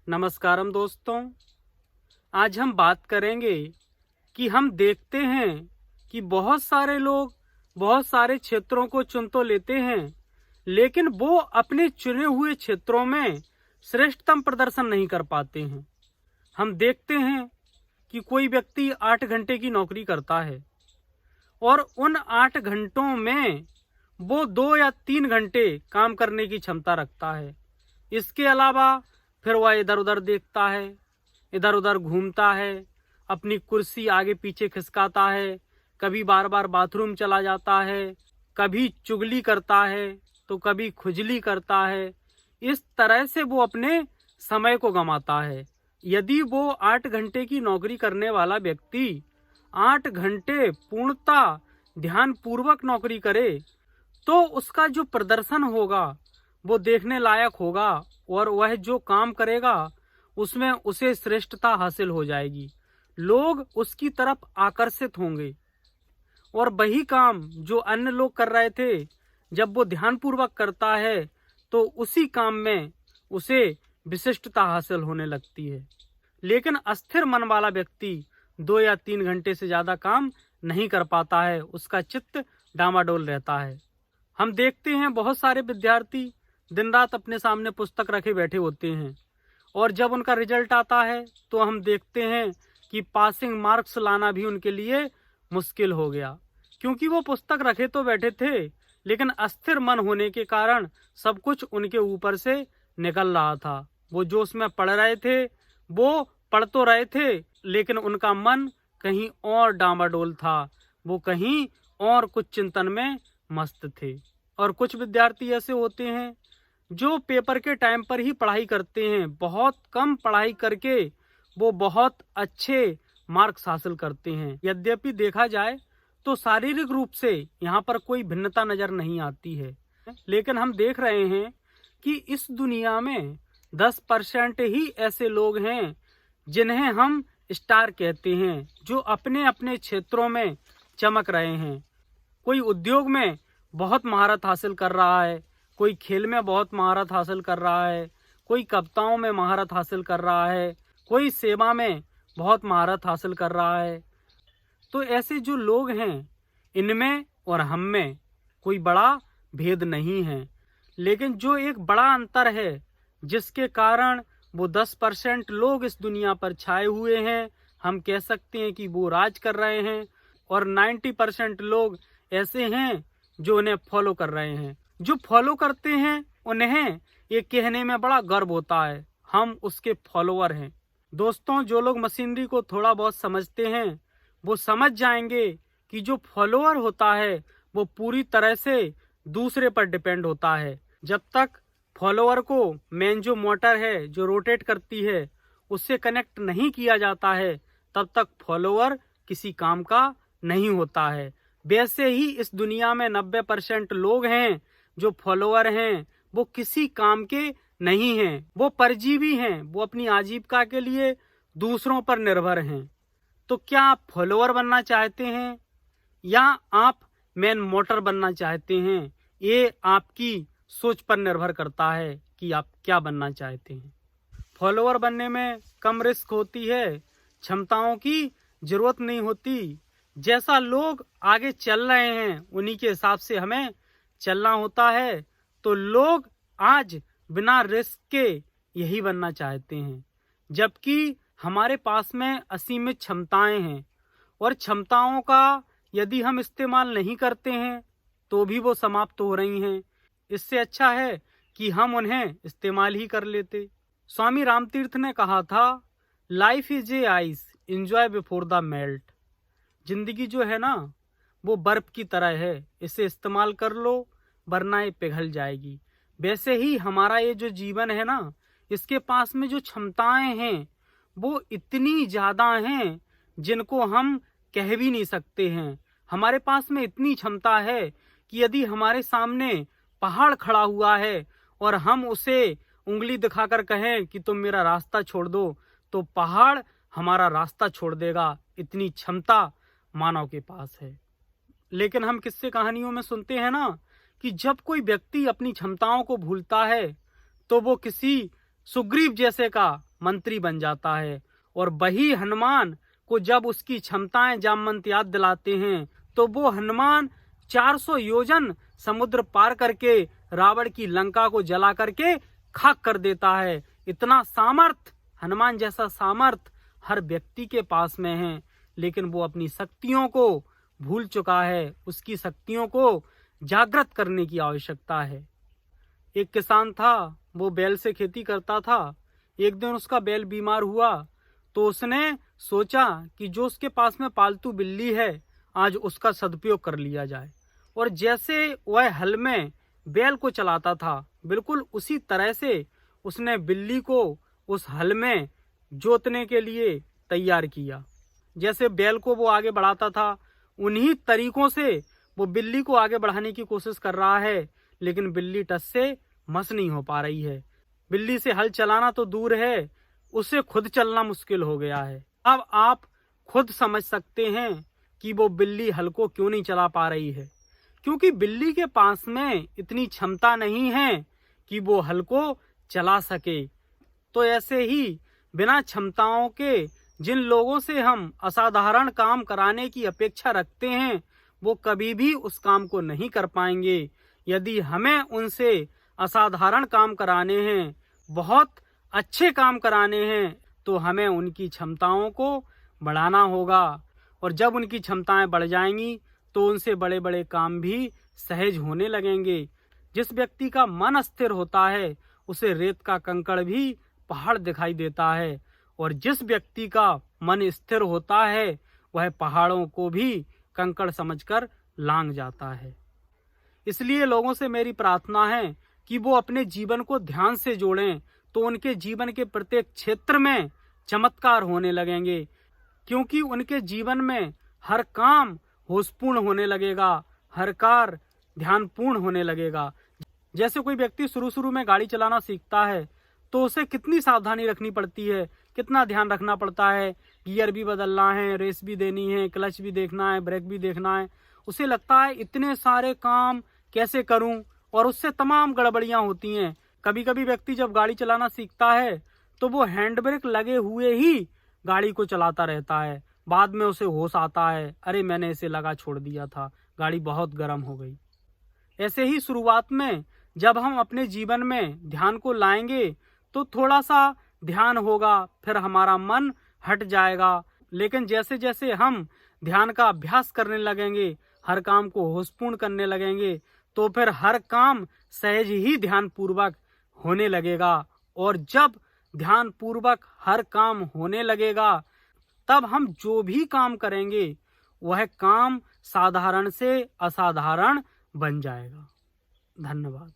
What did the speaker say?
नमस्कारम दोस्तों। आज हम बात करेंगे कि हम देखते हैं कि बहुत सारे लोग बहुत सारे क्षेत्रों को चुन तो लेते हैं, लेकिन वो अपने चुने हुए क्षेत्रों में श्रेष्ठतम प्रदर्शन नहीं कर पाते हैं। हम देखते हैं कि कोई व्यक्ति 8 घंटे की नौकरी करता है और उन 8 घंटों में वो 2 या 3 घंटे काम करने की क्षमता रखता है। इसके अलावा फिर वह इधर उधर देखता है, इधर उधर घूमता है, अपनी कुर्सी आगे पीछे खिसकाता है, कभी बार बार बाथरूम चला जाता है, कभी चुगली करता है तो कभी खुजली करता है। इस तरह से वो अपने समय को गंवाता है। यदि वो 8 घंटे की नौकरी करने वाला व्यक्ति 8 घंटे पूर्णतः ध्यानपूर्वक नौकरी करे तो उसका जो प्रदर्शन होगा वो देखने लायक होगा और वह जो काम करेगा उसमें उसे श्रेष्ठता हासिल हो जाएगी। लोग उसकी तरफ आकर्षित होंगे और वही काम जो अन्य लोग कर रहे थे, जब वो ध्यानपूर्वक करता है तो उसी काम में उसे विशिष्टता हासिल होने लगती है। लेकिन अस्थिर मन वाला व्यक्ति 2 या 3 घंटे से ज़्यादा काम नहीं कर पाता है, उसका चित्त डामाडोल रहता है। हम देखते हैं बहुत सारे विद्यार्थी दिन रात अपने सामने पुस्तक रखे बैठे होते हैं और जब उनका रिजल्ट आता है तो हम देखते हैं कि पासिंग मार्क्स लाना भी उनके लिए मुश्किल हो गया, क्योंकि वो पुस्तक रखे तो बैठे थे लेकिन अस्थिर मन होने के कारण सब कुछ उनके ऊपर से निकल रहा था। वो जो उसमें पढ़ रहे थे वो पढ़ तो रहे थे लेकिन उनका मन कहीं और डामाडोल था, वो कहीं और कुछ चिंतन में मस्त थे। और कुछ विद्यार्थी ऐसे होते हैं जो पेपर के टाइम पर ही पढ़ाई करते हैं, बहुत कम पढ़ाई करके वो बहुत अच्छे मार्क्स हासिल करते हैं। यद्यपि देखा जाए तो शारीरिक रूप से यहाँ पर कोई भिन्नता नजर नहीं आती है, लेकिन हम देख रहे हैं कि इस दुनिया में 10% ही ऐसे लोग हैं जिन्हें हम स्टार कहते हैं, जो अपने अपने क्षेत्रों में चमक रहे हैं। कोई उद्योग में बहुत महारत हासिल कर रहा है, कोई खेल में बहुत महारत हासिल कर रहा है, कोई कविताओं में महारत हासिल कर रहा है, कोई सेवा में बहुत महारत हासिल कर रहा है। तो ऐसे जो लोग हैं इनमें और हम में कोई बड़ा भेद नहीं है, लेकिन जो एक बड़ा अंतर है जिसके कारण वो 10% लोग इस दुनिया पर छाए हुए हैं, हम कह सकते हैं कि वो राज कर रहे हैं और 90% लोग ऐसे हैं जो उन्हें फॉलो कर रहे हैं। जो फॉलो करते हैं उन्हें ये कहने में बड़ा गर्व होता है, हम उसके फॉलोअर हैं। दोस्तों, जो लोग मशीनरी को थोड़ा बहुत समझते हैं वो समझ जाएंगे कि जो फॉलोअर होता है वो पूरी तरह से दूसरे पर डिपेंड होता है। जब तक फॉलोअर को मेन जो मोटर है जो रोटेट करती है उससे कनेक्ट नहीं किया जाता है, तब तक फॉलोअर किसी काम का नहीं होता है। वैसे ही इस दुनिया में 90% लोग हैं जो फॉलोअर हैं, वो किसी काम के नहीं हैं, वो परजीवी हैं, वो अपनी आजीविका के लिए दूसरों पर निर्भर हैं। तो क्या आप फॉलोअर बनना चाहते हैं या आप मेन मोटर बनना चाहते हैं? ये आपकी सोच पर निर्भर करता है कि आप क्या बनना चाहते हैं। फॉलोअर बनने में कम रिस्क होती है, क्षमताओं की जरूरत नहीं होती। जैसा लोग आगे चल रहे हैं उन्हीं के हिसाब से हमें चलना होता है। तो लोग आज बिना रिस्क के यही बनना चाहते हैं, जबकि हमारे पास में असीमित क्षमताएं हैं और क्षमताओं का यदि हम इस्तेमाल नहीं करते हैं तो भी वो समाप्त हो रही हैं। इससे अच्छा है कि हम उन्हें इस्तेमाल ही कर लेते। स्वामी रामतीर्थ ने कहा था, life is a ice, enjoy before the melt. जिंदगी जो है ना वो बर्फ की तरह है, इसे इस्तेमाल कर लो वरना ये पिघल जाएगी। वैसे ही हमारा ये जो जीवन है ना, इसके पास में जो क्षमताएं हैं वो इतनी ज्यादा हैं जिनको हम कह भी नहीं सकते हैं। हमारे पास में इतनी क्षमता है कि यदि हमारे सामने पहाड़ खड़ा हुआ है और हम उसे उंगली दिखाकर कहें कि तुम मेरा रास्ता छोड़ दो, तो पहाड़ हमारा रास्ता छोड़ देगा। इतनी क्षमता मानव के पास है। लेकिन हम किस्से कहानियों में सुनते हैं ना कि जब कोई व्यक्ति अपनी क्षमताओं को भूलता है तो वो किसी सुग्रीव जैसे का मंत्री बन जाता है। और वही हनुमान को जब उसकी क्षमताएं जामवंत याद दिलाते हैं तो वो हनुमान 400 योजन समुद्र पार करके रावण की लंका को जला करके खाक कर देता है। इतना सामर्थ, हनुमान जैसा सामर्थ हर व्यक्ति के पास में है, लेकिन वो अपनी शक्तियों को भूल चुका है। उसकी शक्तियों को जागृत करने की आवश्यकता है। एक किसान था, वो बैल से खेती करता था। एक दिन उसका बैल बीमार हुआ तो उसने सोचा कि जो उसके पास में पालतू बिल्ली है आज उसका सदुपयोग कर लिया जाए। और जैसे वह हल में बैल को चलाता था, बिल्कुल उसी तरह से उसने बिल्ली को उस हल में जोतने के लिए तैयार किया। जैसे बैल को वो आगे बढ़ाता था, उन्हीं तरीकों से वो बिल्ली को आगे बढ़ाने की कोशिश कर रहा है, लेकिन बिल्ली टस से मस नहीं हो पा रही है। बिल्ली से हल चलाना तो दूर है, उससे खुद चलना मुश्किल हो गया है। अब आप खुद समझ सकते हैं कि वो बिल्ली हल को क्यों नहीं चला पा रही है, क्योंकि बिल्ली के पास में इतनी क्षमता नहीं है कि वो हल को चला सके। तो ऐसे ही बिना क्षमताओं के जिन लोगों से हम असाधारण काम कराने की अपेक्षा रखते हैं, वो कभी भी उस काम को नहीं कर पाएंगे। यदि हमें उनसे असाधारण काम कराने हैं, बहुत अच्छे काम कराने हैं, तो हमें उनकी क्षमताओं को बढ़ाना होगा। और जब उनकी क्षमताएं बढ़ जाएंगी तो उनसे बड़े बड़े काम भी सहज होने लगेंगे। जिस व्यक्ति का मन अस्थिर होता है उसे रेत का कंकड़ भी पहाड़ दिखाई देता है, और जिस व्यक्ति का मन स्थिर होता है वह पहाड़ों को भी कंकड़ समझकर लांघ जाता है। इसलिए लोगों से मेरी प्रार्थना है कि वो अपने जीवन को ध्यान से जोड़ें, तो उनके जीवन के प्रत्येक क्षेत्र में चमत्कार होने लगेंगे, क्योंकि उनके जीवन में हर काम होशपूर्ण होने लगेगा, हर कार्य ध्यानपूर्ण होने लगेगा। जैसे कोई व्यक्ति शुरू में गाड़ी चलाना सीखता है तो उसे कितनी सावधानी रखनी पड़ती है, कितना ध्यान रखना पड़ता है। गियर भी बदलना है, रेस भी देनी है, क्लच भी देखना है, ब्रेक भी देखना है। उसे लगता है इतने सारे काम कैसे करूं, और उससे तमाम गड़बड़ियां होती हैं। कभी कभी व्यक्ति जब गाड़ी चलाना सीखता है तो वो हैंड ब्रेक लगे हुए ही गाड़ी को चलाता रहता है। बाद में उसे होश आता है, अरे मैंने इसे लगा छोड़ दिया था, गाड़ी बहुत गर्म हो गई। ऐसे ही शुरुआत में जब हम अपने जीवन में ध्यान को लाएंगे तो थोड़ा सा ध्यान होगा, फिर हमारा मन हट जाएगा। लेकिन जैसे जैसे हम ध्यान का अभ्यास करने लगेंगे, हर काम को होशपूर्ण करने लगेंगे, तो फिर हर काम सहज ही ध्यान पूर्वक होने लगेगा। और जब ध्यान पूर्वक हर काम होने लगेगा तब हम जो भी काम करेंगे वह काम साधारण से असाधारण बन जाएगा। धन्यवाद।